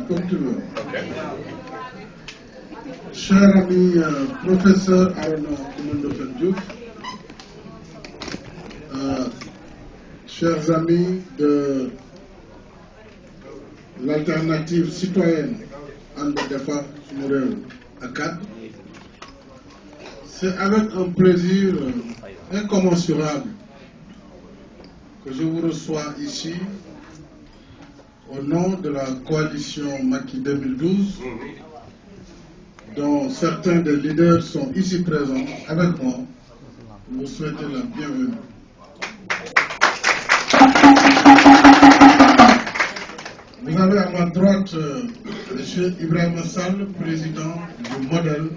Comme tu veux. Cher ami professeur Arona Koumandofan Diouf, chers amis de l'alternative citoyenne Andedefa Mourel Akad, c'est avec un plaisir incommensurable que je vous reçois ici au nom de la coalition Macky 2012, dont certains des leaders sont ici présents avec moi. Vous souhaitez la bienvenue. Vous avez à ma droite M. Ibrahim Sall, président du Modèle,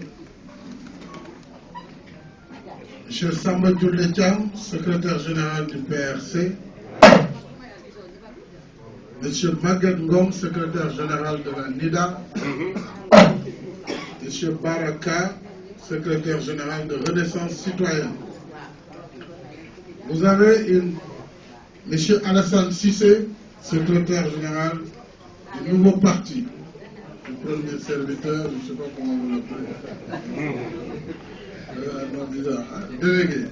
M. Samba Djouletiam, secrétaire général du PRC, M. Maguette Ngom, secrétaire général de la NIDA, M. Baraka, secrétaire général de Renaissance citoyenne. Vous avez M. Alassane Sissé, secrétaire général du nouveau parti, du premier serviteur, je ne sais pas comment vous l'appelez,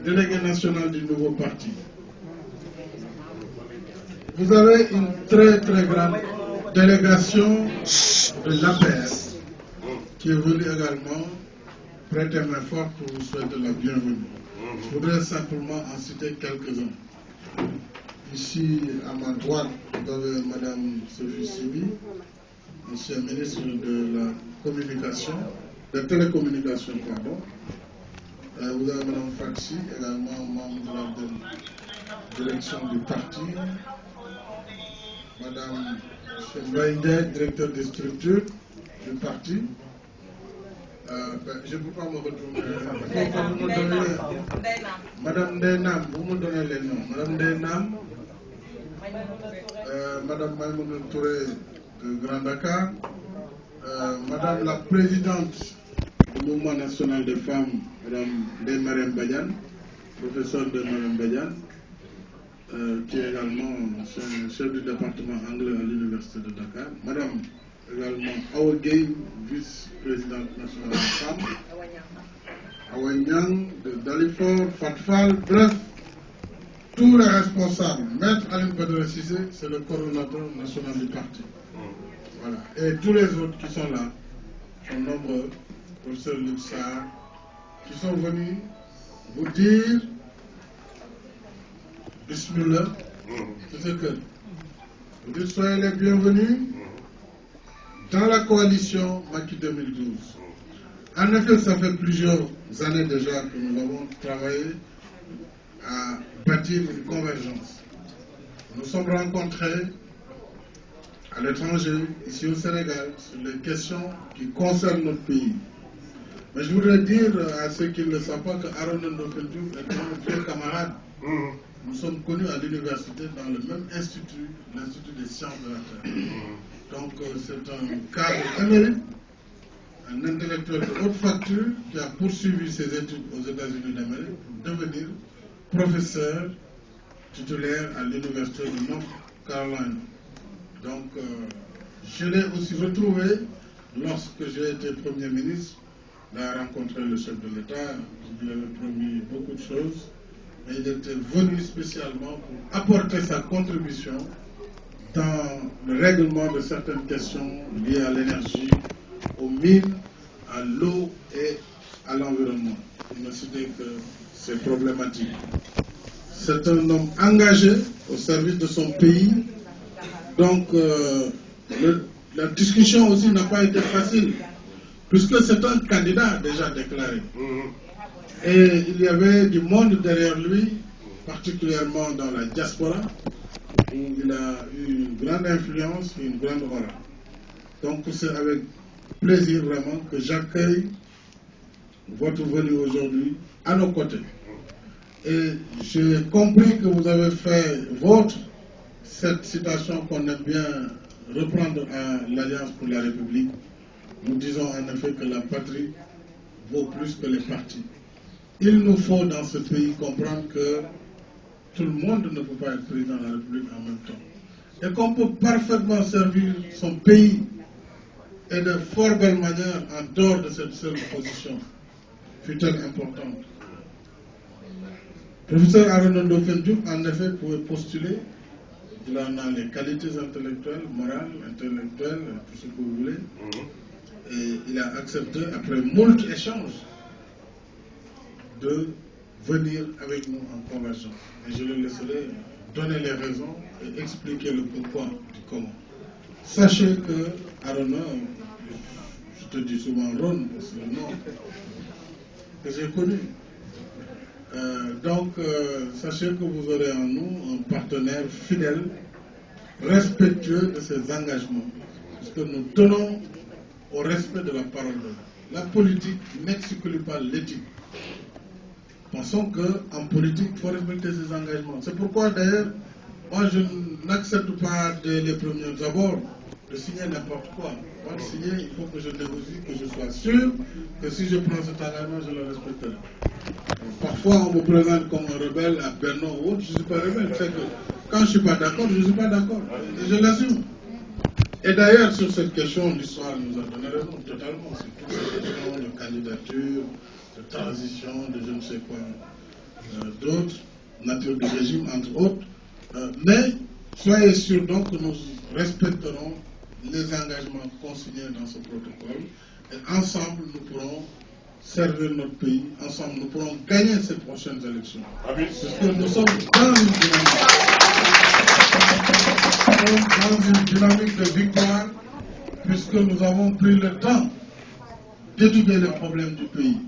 délégué national du nouveau parti. Vous avez une très grande délégation de l'APS qui est venue également prêter main forte pour vous souhaiter la bienvenue. Je voudrais simplement en citer quelques-uns. Ici, à ma droite, vous avez Mme Sophie Sibi, ancienne ministre de la communication, de télécommunications, pardon. Vous avez Mme Faxi, également membre de la direction du parti. Mme Mbaïndé, directeur des structures du parti. Je ne peux pas me retrouver. Madame Ndenam, vous me donnez les noms. Madame Ndenam, Madame Maïmouna Touré de Grand Dakar, Madame la présidente du Mouvement national des femmes, Madame Demarem Badian, professeure de Marem Badian, qui est également chef du département anglais à l'Université de Dakar, Madame également Awa Gueye, vice-présidente nationale des femmes, Awa Nyang de Dalifort, Fatfal, bref, tous les responsables. Maître Aline Badara Cissé, c'est le coordonnateur national du parti. Voilà. Et tous les autres qui sont là sont nombreux, professeur Luxar, qui sont venus vous dire Bismillah, c'est ce que vous dites, soyez les bienvenus dans la coalition Macky 2012. En effet, ça fait plusieurs années déjà que nous avons travaillé à bâtir une convergence. Nous nous sommes rencontrés à l'étranger, ici au Sénégal, sur les questions qui concernent notre pays. Mais je voudrais dire à ceux qui ne le savent pas que Arona Ndofène Diouf est un vieux camarade. Nous sommes connus à l'université dans le même institut, l'Institut des sciences de la Terre. Donc c'est un cadre émérite, un intellectuel de haute facture qui a poursuivi ses études aux États-Unis d'Amérique pour devenir professeur titulaire à l'Université de North Carolina. Donc je l'ai aussi retrouvé lorsque j'ai été Premier ministre. Il a rencontré le chef de l'État, qui lui avait promis beaucoup de choses. Et il était venu spécialement pour apporter sa contribution dans le règlement de certaines questions liées à l'énergie, aux mines, à l'eau et à l'environnement. Il ne citait que ces problématiques. C'est un homme engagé au service de son pays. Donc la discussion aussi n'a pas été facile, puisque c'est un candidat déjà déclaré. Et il y avait du monde derrière lui, particulièrement dans la diaspora, où il a eu une grande influence et une grande aura. Donc c'est avec plaisir vraiment que j'accueille votre venue aujourd'hui à nos côtés. Et j'ai compris que vous avez fait vôtre cette citation qu'on aime bien reprendre à l'Alliance pour la République. Nous disons en effet que la patrie vaut plus que les partis. Il nous faut dans ce pays comprendre que tout le monde ne peut pas être président de la République en même temps. Et qu'on peut parfaitement servir son pays et de fort belle manière en dehors de cette seule position, fut-elle importante. Professeur Arona Ndofène Diouf, en effet, pouvait postuler. Il en a les qualités intellectuelles, morales, intellectuelles, tout ce que vous voulez. Et il a accepté, après moult échanges, de venir avec nous en convergence. Et je le laisserai donner les raisons et expliquer le pourquoi du comment. Sachez que Arona, je te dis souvent Ron, c'est le nom que j'ai connu. Sachez que vous aurez en nous un partenaire fidèle, respectueux de ses engagements, puisque nous tenons au respect de la parole de l'homme. La politique n'exclut pas l'éthique. Pensons qu'en politique, il faut respecter ses engagements. C'est pourquoi d'ailleurs, moi je n'accepte pas dès les premiers abords de signer n'importe quoi. Pour le signer, il faut que je négocie, que je sois sûr que si je prends cet engagement, je le respecterai. Parfois, on me présente comme un rebelle à Bernon ou autre. Je ne suis pas rebelle. C'est que quand je ne suis pas d'accord, je ne suis pas d'accord. Et je l'assume. Et d'ailleurs, sur cette question, l'histoire nous a donné raison totalement. C'est toutes ces questions de candidature, de transition, de je ne sais quoi, d'autres, nature de régime, entre autres. Mais soyez sûrs donc que nous respecterons les engagements consignés dans ce protocole. Et ensemble, nous pourrons servir notre pays. Ensemble, nous pourrons gagner ces prochaines élections. Parce que nous sommes dans une dynamique de victoire, puisque nous avons pris le temps d'étudier les problèmes du pays.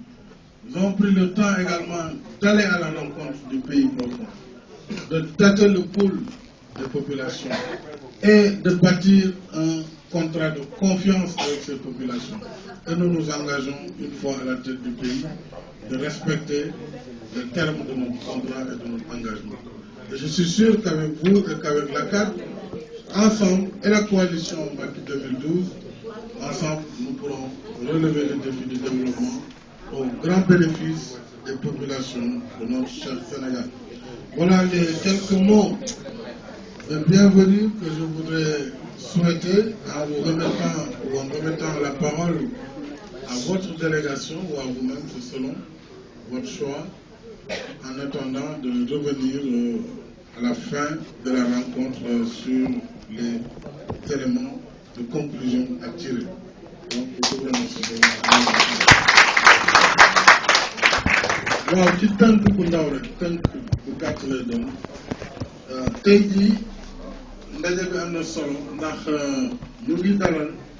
Nous avons pris le temps également d'aller à la rencontre du pays profond, de tâter le pouls des populations et de bâtir un contrat de confiance avec ces populations. Et nous nous engageons, une fois à la tête du pays, de respecter les termes de notre contrat et de notre engagement. Et je suis sûr qu'avec vous et qu'avec la CAD, ensemble, et la coalition Macky 2012, ensemble, nous pourrons relever les défis du développement au grand bénéfice des populations de notre cher Sénégal. Voilà les quelques mots de bienvenue que je voudrais souhaiter en vous remettant ou en remettant la parole à votre délégation ou à vous-même, c'est selon votre choix, en attendant de revenir à la fin de la rencontre sur les éléments de conclusion à tirer. Donc, je vous remercie. waaw ci tënk bu ndaw rek tënk bu gàtt lay doon tey jii ndaje bi am na solo ndax ñu ngi dalal